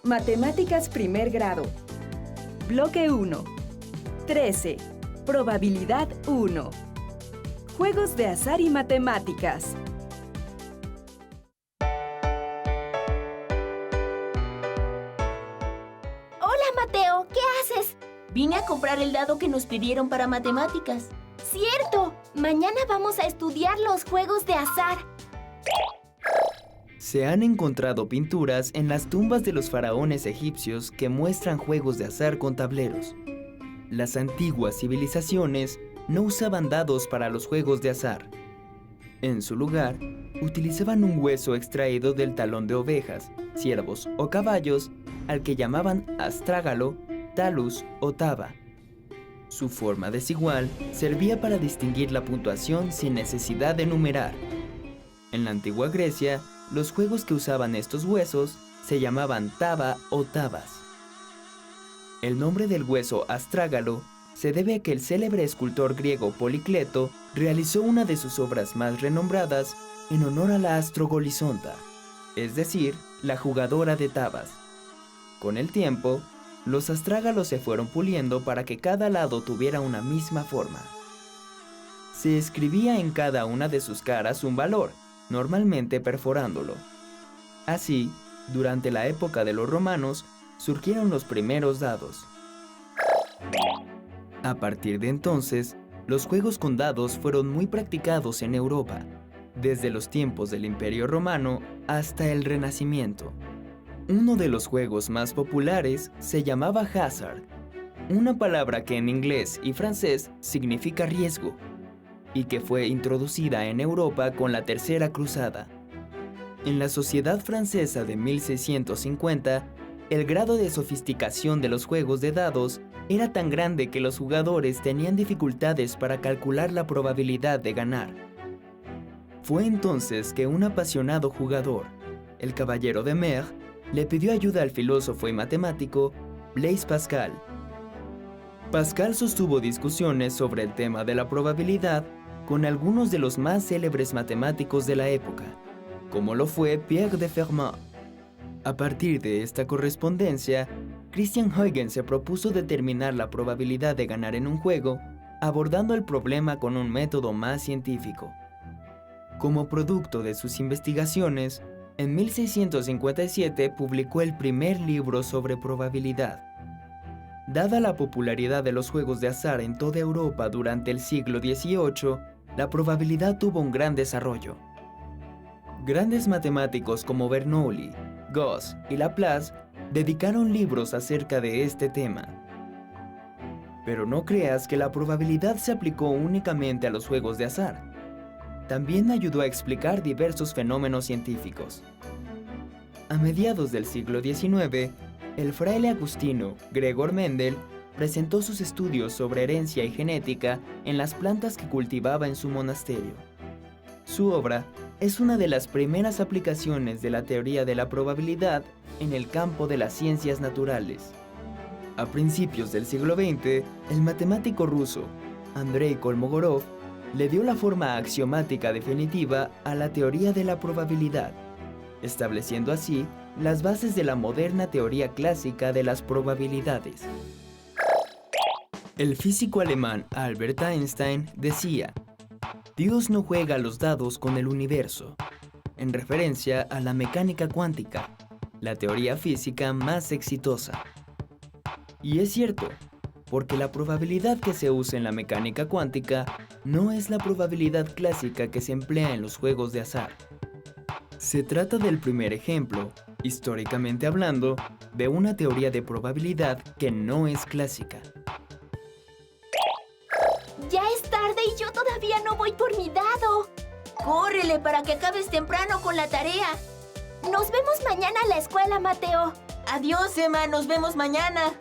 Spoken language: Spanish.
Matemáticas primer grado. Bloque 1. 13. Probabilidad 1. Juegos de azar y matemáticas. Hola, Mateo, ¿qué haces? Vine a comprar el dado que nos pidieron para matemáticas. ¡Cierto! Mañana vamos a estudiar los juegos de azar. Se han encontrado pinturas en las tumbas de los faraones egipcios que muestran juegos de azar con tableros. Las antiguas civilizaciones no usaban dados para los juegos de azar. En su lugar, utilizaban un hueso extraído del talón de ovejas, ciervos o caballos, al que llamaban astrágalo, talus o taba. Su forma desigual servía para distinguir la puntuación sin necesidad de numerar. En la antigua Grecia, los juegos que usaban estos huesos se llamaban taba o tabas. El nombre del hueso astrágalo se debe a que el célebre escultor griego Policleto realizó una de sus obras más renombradas en honor a la Astrogolizonta, es decir, la jugadora de tabas. Con el tiempo, los astrágalos se fueron puliendo para que cada lado tuviera una misma forma. Se escribía en cada una de sus caras un valor, normalmente perforándolo. Así, durante la época de los romanos, surgieron los primeros dados. A partir de entonces, los juegos con dados fueron muy practicados en Europa, desde los tiempos del Imperio Romano hasta el Renacimiento. Uno de los juegos más populares se llamaba hazard, una palabra que en inglés y francés significa riesgo, y que fue introducida en Europa con la Tercera Cruzada. En la sociedad francesa de 1650, el grado de sofisticación de los juegos de dados era tan grande que los jugadores tenían dificultades para calcular la probabilidad de ganar. Fue entonces que un apasionado jugador, el caballero de Mer, le pidió ayuda al filósofo y matemático Blaise Pascal. Pascal sostuvo discusiones sobre el tema de la probabilidad con algunos de los más célebres matemáticos de la época, como lo fue Pierre de Fermat. A partir de esta correspondencia, Christian Huygens se propuso determinar la probabilidad de ganar en un juego, abordando el problema con un método más científico. Como producto de sus investigaciones, en 1657 publicó el primer libro sobre probabilidad. Dada la popularidad de los juegos de azar en toda Europa durante el siglo XVIII, la probabilidad tuvo un gran desarrollo. Grandes matemáticos como Bernoulli, Gauss y Laplace dedicaron libros acerca de este tema. Pero no creas que la probabilidad se aplicó únicamente a los juegos de azar. También ayudó a explicar diversos fenómenos científicos. A mediados del siglo XIX, el fraile agustino Gregor Mendel presentó sus estudios sobre herencia y genética en las plantas que cultivaba en su monasterio. Su obra es una de las primeras aplicaciones de la teoría de la probabilidad en el campo de las ciencias naturales. A principios del siglo XX, el matemático ruso Andrei Kolmogorov le dio la forma axiomática definitiva a la teoría de la probabilidad, estableciendo así las bases de la moderna teoría clásica de las probabilidades. El físico alemán Albert Einstein decía: Dios no juega a los dados con el universo, en referencia a la mecánica cuántica, la teoría física más exitosa. Y es cierto, porque la probabilidad que se usa en la mecánica cuántica no es la probabilidad clásica que se emplea en los juegos de azar. Se trata del primer ejemplo, históricamente hablando, de una teoría de probabilidad que no es clásica. Ya es tarde y yo todavía no voy por mi dado. Córrele para que acabes temprano con la tarea. Nos vemos mañana en la escuela, Mateo. Adiós, Emma. Nos vemos mañana.